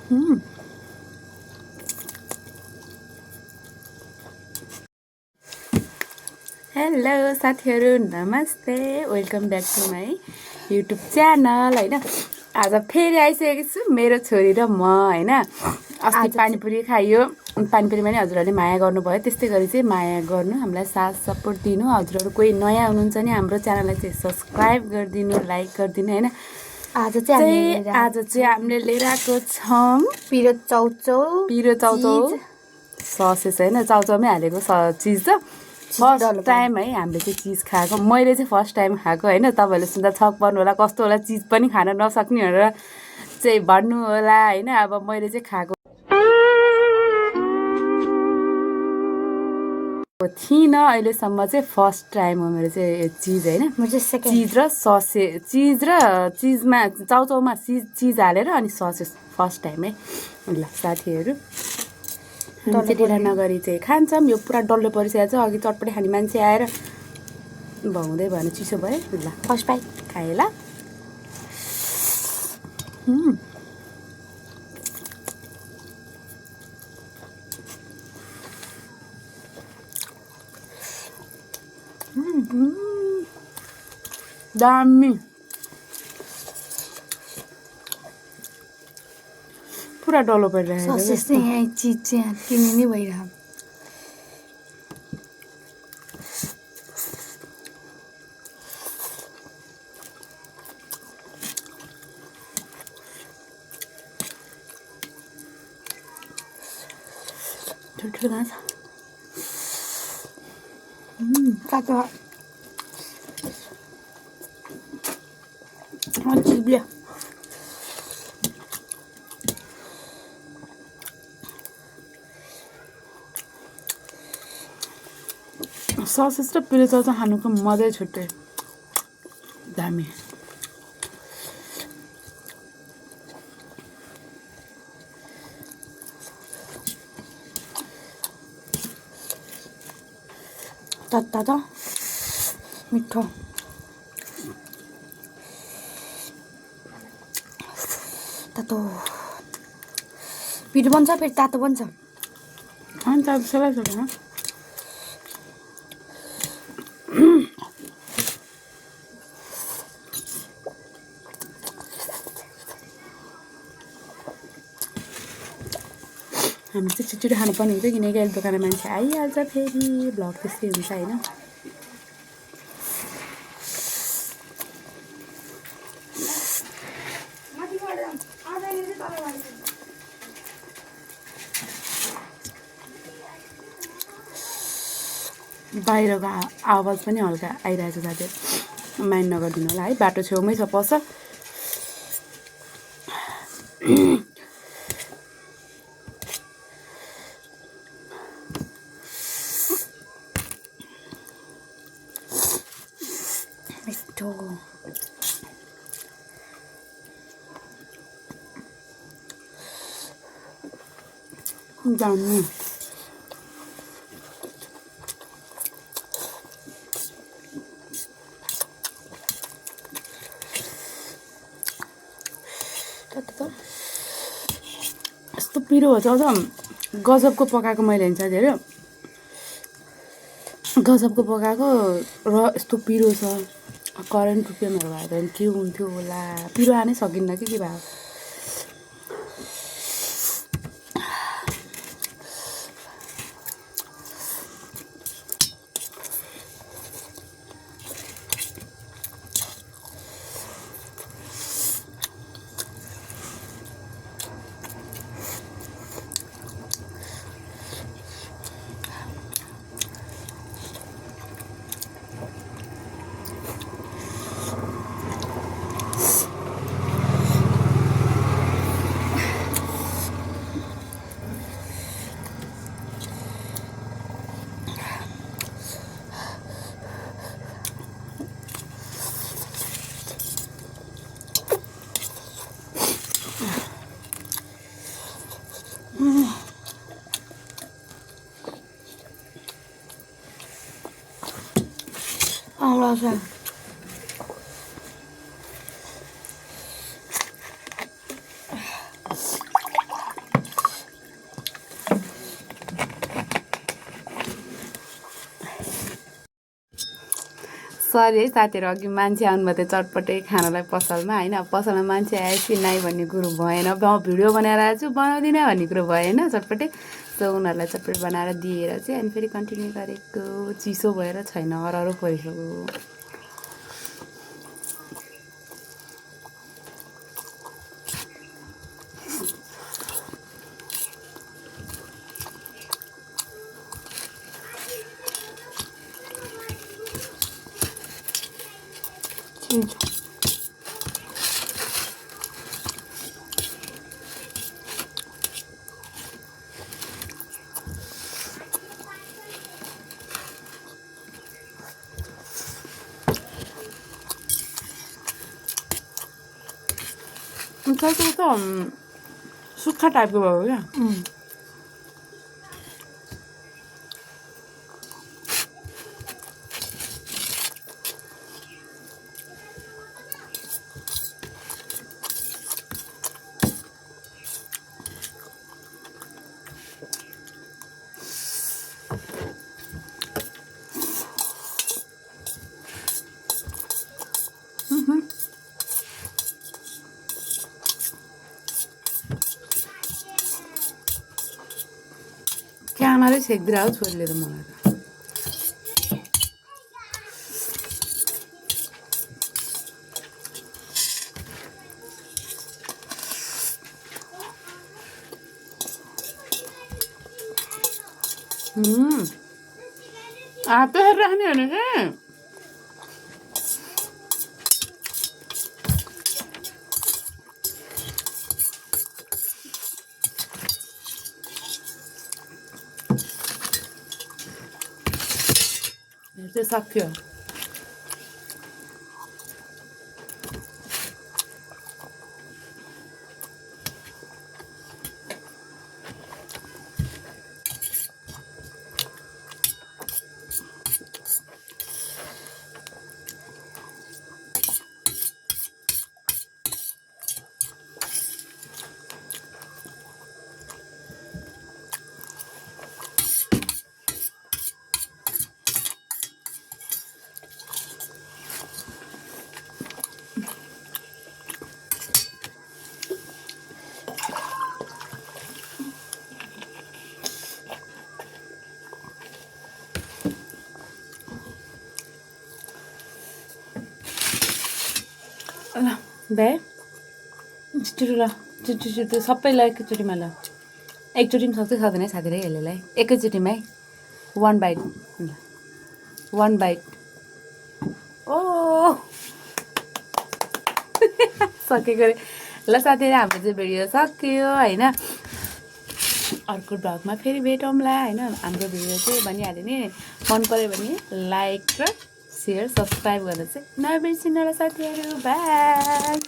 Hello साथीहरु, नमस्ते। Welcome back to my YouTube channel हैन। आज फेरि आइसकेको छु मेरो छोरी र म हैन। अस्ति पानीपुरी खाइयो। पानीपुरीमा नि हजुरहरूले माया गर्नुभयो, त्यस्तै गरी चाहिँ माया गर्नु, हामीलाई साथ सपोर्ट दिनु। हजुरहरू कोही नयाँ हुनुहुन्छ नि हाम्रो च्यानललाई चाहिँ सब्स्क्राइब गरिदिनु, लाइक गरिदिनु हैन। आज चाहिँ हामीले लिएर आएको छौँ पिरो चाउचाउ ससेस हैन। चाउचाउमै हालेको चिज त फर्स्ट टाइम है हामीले चाहिँ चिज खाएको। मैले चाहिँ फर्स्ट टाइम खाएको हैन। तपाईँहरूले सुन्दा छक पर्नु होला, कस्तो होला, चिज पनि खान नसक्ने भनेर चाहिँ भन्नु होला हैन। अब मैले चाहिँ खाएको थिइनँ अहिलेसम्म, चाहिँ फर्स्ट टाइम हो मेरो चाहिँ चिज हैन। चिज र चिजमा चाउचाउमा चिज हालेर अनि ससेस फर्स्ट टाइम है। ल साथीहरू, चाहिँ ढिला नगरी चाहिँ खान्छौँ। यो पुरा डल्लो परिसकेको छ। अघि चटपटी खाने मान्छे आएर भाउँदै भएन, चिसो भयो। ल फर्स्ट बाइट खाएँ ल। दामी, पुरा डल्लो परिरहेको छ। ससेस चाहिँ यहाँ चिज चाहिँ किने नै भइरहेको। ठुल्ठुलो घाँस काका चिप्ल्यो। ससेस र पिरो चाउचाउ खानुको मजै छुट्टै, दामी। तत्ता त मिठो, तातो पिरो बन्छ फेरि तातो बन्छ। अन्त अब सबै सबै हामी चाहिँ छिटो खानुपर्ने हुन्छ, किनकि अहिले दोकानमा मान्छे आइहाल्छ, फेरि भ्लग त्यस्तै हुन्छ होइन। बाहिरको आवाज पनि हल्का आइरहेको छ साथीहरू, माइन्ड नगरिदिनु होला है। बाटो छेउमै छ पसल। मिठो दामी। यस्तो पिरो हो चाउचाउ, गजबको पकाएको मैले हुन्छ साथीहरू, गजबको पकाएको र यस्तो पिरो छ। करेन्ट रुपियाँहरू भयो भने के हुन्थ्यो होला। पिरो हानै सकिन्न कि के भयो। आउँछ सरी है साथीहरू, अघि मान्छे आउनुभयो थियो चटपटे खानालाई पसलमा होइन। पसलमा मान्छे आएपछि नाइ भन्ने कुरो भएन। भिडियो बनाएर आएको छु, बनाउँदिनँ भन्ने कुरो भएन चटपटे। सो उनीहरूलाई चटपटे बनाएर दिएर चाहिँ अनि फेरि कन्टिन्यू गरेको। चिसो भएर छैन, अरहरो परिसक्यो। त्यो त सुक्खा टाइपको भयो क्या। क्यामेरै छेक्दिएर हो छोरीले त मलाई त। आप तो राख्ने भने क्या त्यो सक्यो। ल बे छिटो ल छिटो सबैलाई एकैचोटिमा ल। एकचोटि पनि सक्दै सक्दैन है साथीहरू यसलाई एकैचोटिमै 1 बाइट। 1 बाइट। ओ सकेको रे। ल साथीहरू, हाम्रो चाहिँ भिडियो सक्यो होइन। अर्को भ्लगमा फेरि भेटौँला होइन। हाम्रो भिडियो चाहिँ भनिहाल्यो नि, मन पऱ्यो भने लाइक र सेयर सब्सक्राइब गरेर चाहिँ नबिर्सिनु होला साथीहरू। बाई।